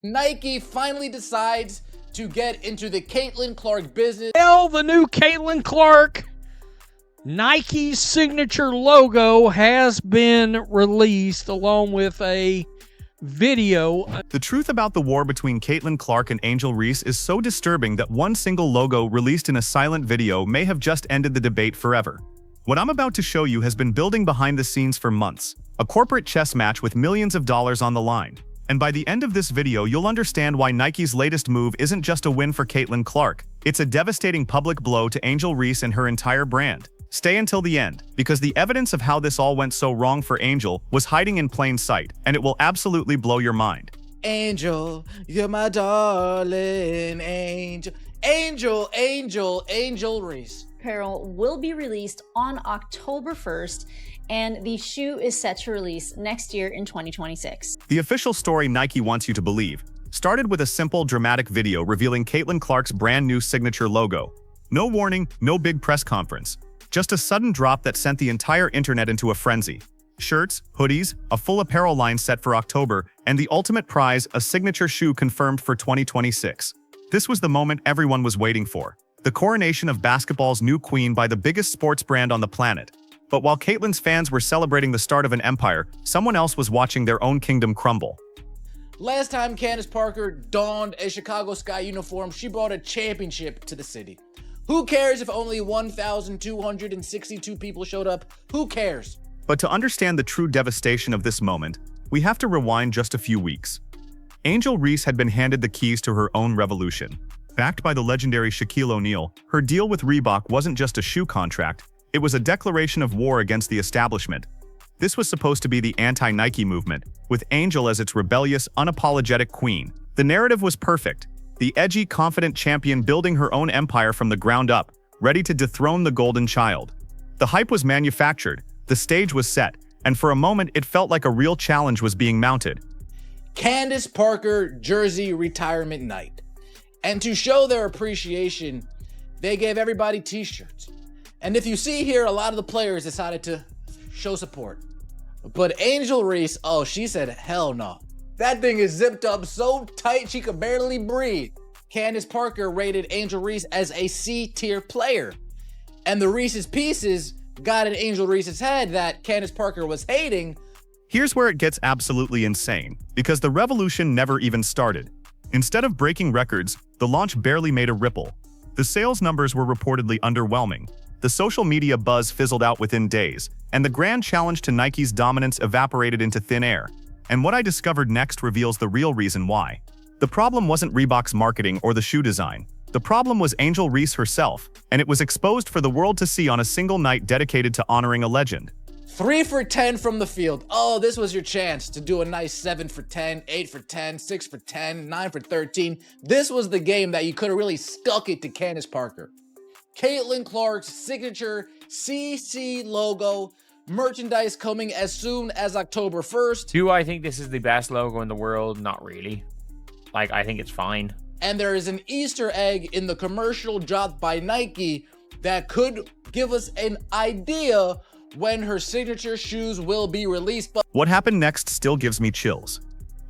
Nike finally decides to get into the Caitlin Clark business. Well, the new Caitlin Clark Nike's signature logo has been released along with a video. The truth about the war between Caitlin Clark and Angel Reese is so disturbing that one single logo released in a silent video may have just ended the debate forever. What I'm about to show you has been building behind the scenes for months, a corporate chess match with millions of dollars on the line. And by the end of this video, you'll understand why Nike's latest move isn't just a win for Caitlin Clark, it's a devastating public blow to Angel Reese and her entire brand. Stay until the end, because the evidence of how this all went so wrong for Angel was hiding in plain sight, and it will absolutely blow your mind. Angel, you're my darling angel. Angel Reese. Apparel will be released on October 1st, and the shoe is set to release next year in 2026. The official story Nike wants you to believe started with a simple, dramatic video revealing Caitlin Clark's brand new signature logo. No warning, no big press conference. Just a sudden drop that sent the entire internet into a frenzy. Shirts, hoodies, a full apparel line set for October, and the ultimate prize, a signature shoe confirmed for 2026. This was the moment everyone was waiting for. The coronation of basketball's new queen by the biggest sports brand on the planet. But while Caitlin's fans were celebrating the start of an empire, someone else was watching their own kingdom crumble. Last time Candace Parker donned a Chicago Sky uniform, she brought a championship to the city. Who cares if only 1,262 people showed up? Who cares? But to understand the true devastation of this moment, we have to rewind just a few weeks. Angel Reese had been handed the keys to her own revolution. Backed by the legendary Shaquille O'Neal, her deal with Reebok wasn't just a shoe contract, it was a declaration of war against the establishment. This was supposed to be the anti-Nike movement, with Angel as its rebellious, unapologetic queen. The narrative was perfect. The edgy, confident champion building her own empire from the ground up, ready to dethrone the golden child. The hype was manufactured, the stage was set, and for a moment it felt like a real challenge was being mounted. Candace Parker jersey retirement night. And to show their appreciation, they gave everybody t-shirts. And if you see here, a lot of the players decided to show support. But Angel Reese, oh, she said, hell no. That thing is zipped up so tight she could barely breathe. Candace Parker rated Angel Reese as a C-tier player. And the Reese's Pieces got in Angel Reese's head that Candace Parker was hating. Here's where it gets absolutely insane, because the revolution never even started. Instead of breaking records, the launch barely made a ripple. The sales numbers were reportedly underwhelming. The social media buzz fizzled out within days, and the grand challenge to Nike's dominance evaporated into thin air. And what I discovered next reveals the real reason why. The problem wasn't Reebok's marketing or the shoe design. The problem was Angel Reese herself, and it was exposed for the world to see on a single night dedicated to honoring a legend. 3 for 10 from the field. Oh, this was your chance to do a nice 7 for 10, 8 for 10, 6 for 10, 9 for 13. This was the game that you could have really stuck it to Candace Parker. Caitlin Clark's signature CC logo, merchandise coming as soon as October 1st. Do I think this is the best logo in the world? Not really. Like, I think it's fine. And there is an Easter egg in the commercial dropped by Nike that could give us an idea when her signature shoes will be released. But what happened next still gives me chills.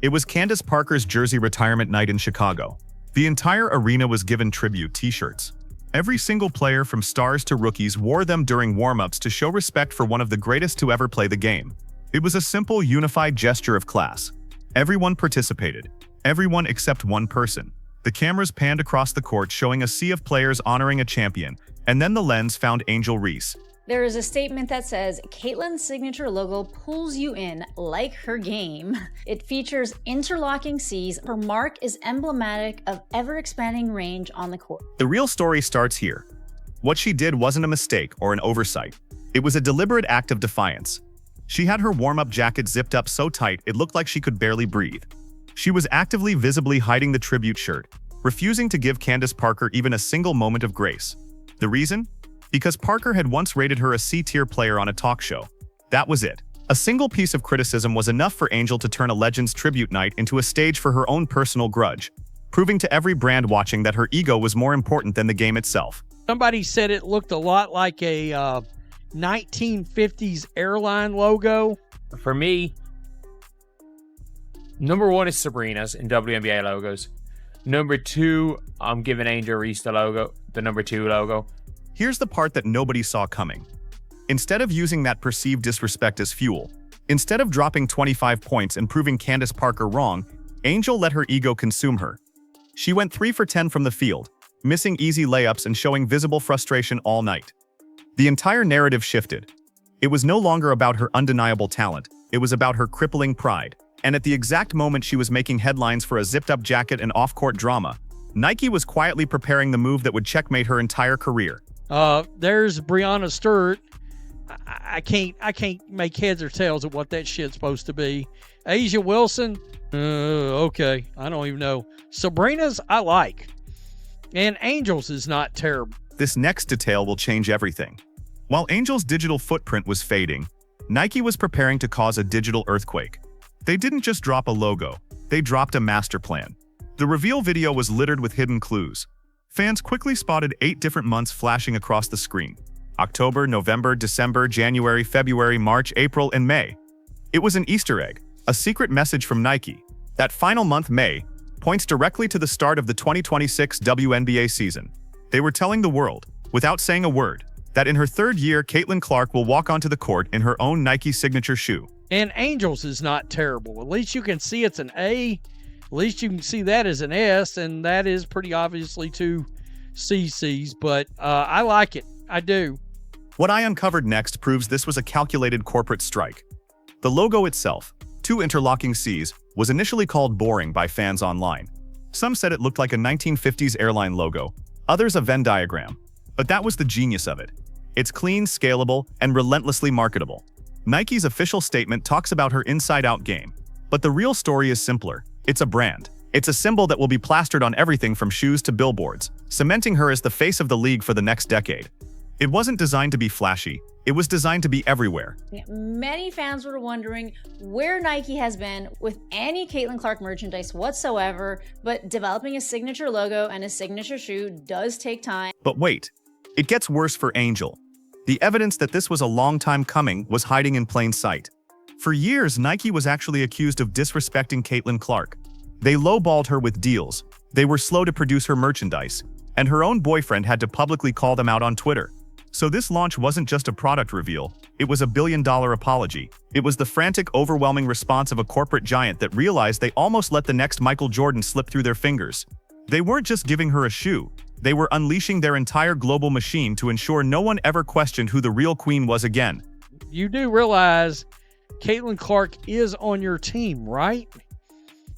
It was Candace Parker's jersey retirement night in Chicago. The entire arena was given tribute t-shirts. Every single player from stars to rookies wore them during warm-ups to show respect for one of the greatest to ever play the game. It was a simple, unified gesture of class. Everyone participated. Everyone except one person. The cameras panned across the court showing a sea of players honoring a champion, and then the lens found Angel Reese. There is a statement that says, Caitlin's signature logo pulls you in like her game. It features interlocking Cs. Her mark is emblematic of ever-expanding range on the court. The real story starts here. What she did wasn't a mistake or an oversight. It was a deliberate act of defiance. She had her warm-up jacket zipped up so tight it looked like she could barely breathe. She was actively visibly hiding the tribute shirt, refusing to give Candace Parker even a single moment of grace. The reason? Because Parker had once rated her a C-tier player on a talk show. That was it. A single piece of criticism was enough for Angel to turn a legend's tribute night into a stage for her own personal grudge, proving to every brand watching that her ego was more important than the game itself. Somebody said it looked a lot like a 1950s airline logo. For me, Number 1 is Sabrina's in WNBA logos. Number 2, I'm giving Angel Reese the number 2 logo. Here's the part that nobody saw coming. Instead of using that perceived disrespect as fuel, instead of dropping 25 points and proving Candace Parker wrong, Angel let her ego consume her. She went 3 for 10 from the field, missing easy layups and showing visible frustration all night. The entire narrative shifted. It was no longer about her undeniable talent, it was about her crippling pride. And at the exact moment she was making headlines for a zipped-up jacket and off-court drama, Nike was quietly preparing the move that would checkmate her entire career. There's Breonna Stewart. I can't make heads or tails of what that shit's supposed to be. Asia Wilson, okay, I don't even know. Sabrina's I like. And Angel's is not terrible. This next detail will change everything. While Angel's digital footprint was fading, Nike was preparing to cause a digital earthquake. They didn't just drop a logo, they dropped a master plan. The reveal video was littered with hidden clues. Fans quickly spotted 8 different months flashing across the screen. October, November, December, January, February, March, April, and May. It was an Easter egg, a secret message from Nike. That final month, May, points directly to the start of the 2026 WNBA season. They were telling the world, without saying a word, that in her 3rd year, Caitlin Clark will walk onto the court in her own Nike signature shoe. And Angels is not terrible. At least you can see it's an A. At least you can see that as an S, and that is pretty obviously 2 CCs, but I like it. I do. What I uncovered next proves this was a calculated corporate strike. The logo itself, 2 interlocking Cs, was initially called boring by fans online. Some said it looked like a 1950s airline logo, others a Venn diagram. But that was the genius of it. It's clean, scalable, and relentlessly marketable. Nike's official statement talks about her inside-out game. But the real story is simpler. It's a brand. It's a symbol that will be plastered on everything from shoes to billboards, cementing her as the face of the league for the next decade. It wasn't designed to be flashy. It was designed to be everywhere. Many fans were wondering where Nike has been with any Caitlin Clark merchandise whatsoever, but developing a signature logo and a signature shoe does take time. But wait, it gets worse for Angel. The evidence that this was a long time coming was hiding in plain sight. For years, Nike was actually accused of disrespecting Caitlin Clark. They lowballed her with deals, they were slow to produce her merchandise, and her own boyfriend had to publicly call them out on Twitter. So this launch wasn't just a product reveal, it was a billion-dollar apology. It was the frantic, overwhelming response of a corporate giant that realized they almost let the next Michael Jordan slip through their fingers. They weren't just giving her a shoe, they were unleashing their entire global machine to ensure no one ever questioned who the real queen was again. You do realize Caitlin Clark is on your team, right?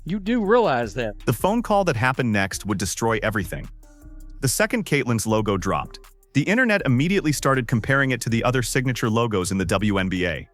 You do realize that. The phone call that happened next would destroy everything. The second Caitlin's logo dropped, the internet immediately started comparing it to the other signature logos in the WNBA.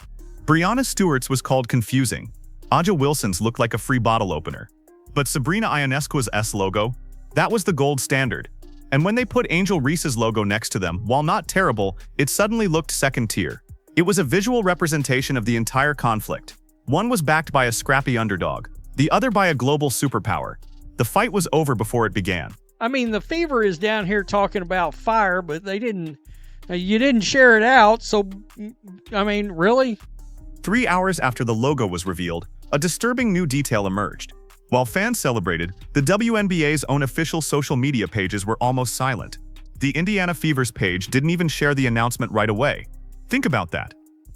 Breonna Stewart's was called confusing. Aja Wilson's looked like a free bottle opener. But Sabrina Ionescu's S logo? That was the gold standard. And when they put Angel Reese's logo next to them, while not terrible, it suddenly looked second tier. It was a visual representation of the entire conflict. One was backed by a scrappy underdog, the other by a global superpower. The fight was over before it began. I mean, the Fever is down here talking about fire, but you didn't share it out, so, I mean, really? 3 hours after the logo was revealed, a disturbing new detail emerged. While fans celebrated, the WNBA's own official social media pages were almost silent. The Indiana Fever's page didn't even share the announcement right away. Think about that.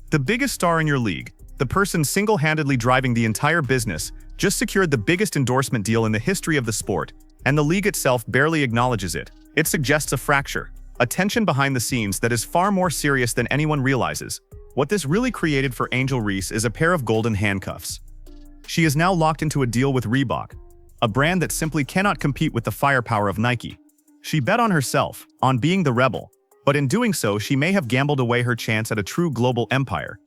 The biggest star in your league, the person single-handedly driving the entire business, just secured the biggest endorsement deal in the history of the sport, and the league itself barely acknowledges it. It suggests a fracture, a tension behind the scenes that is far more serious than anyone realizes. What this really created for Angel Reese is a pair of golden handcuffs. She is now locked into a deal with Reebok, a brand that simply cannot compete with the firepower of Nike. She bet on herself, on being the rebel, but in doing so, she may have gambled away her chance at a true global empire.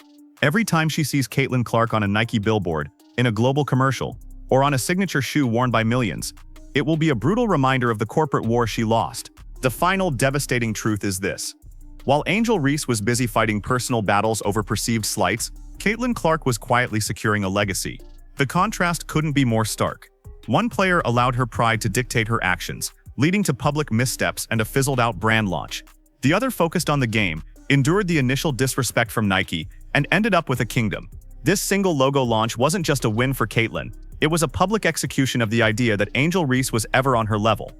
Every time she sees Caitlin Clark on a Nike billboard, in a global commercial, or on a signature shoe worn by millions, it will be a brutal reminder of the corporate war she lost. The final devastating truth is this. While Angel Reese was busy fighting personal battles over perceived slights, Caitlin Clark was quietly securing a legacy. The contrast couldn't be more stark. One player allowed her pride to dictate her actions, leading to public missteps and a fizzled-out brand launch. The other focused on the game, endured the initial disrespect from Nike, and ended up with a kingdom. This single logo launch wasn't just a win for Caitlin, It was a public execution of the idea that Angel Reese was ever on her level.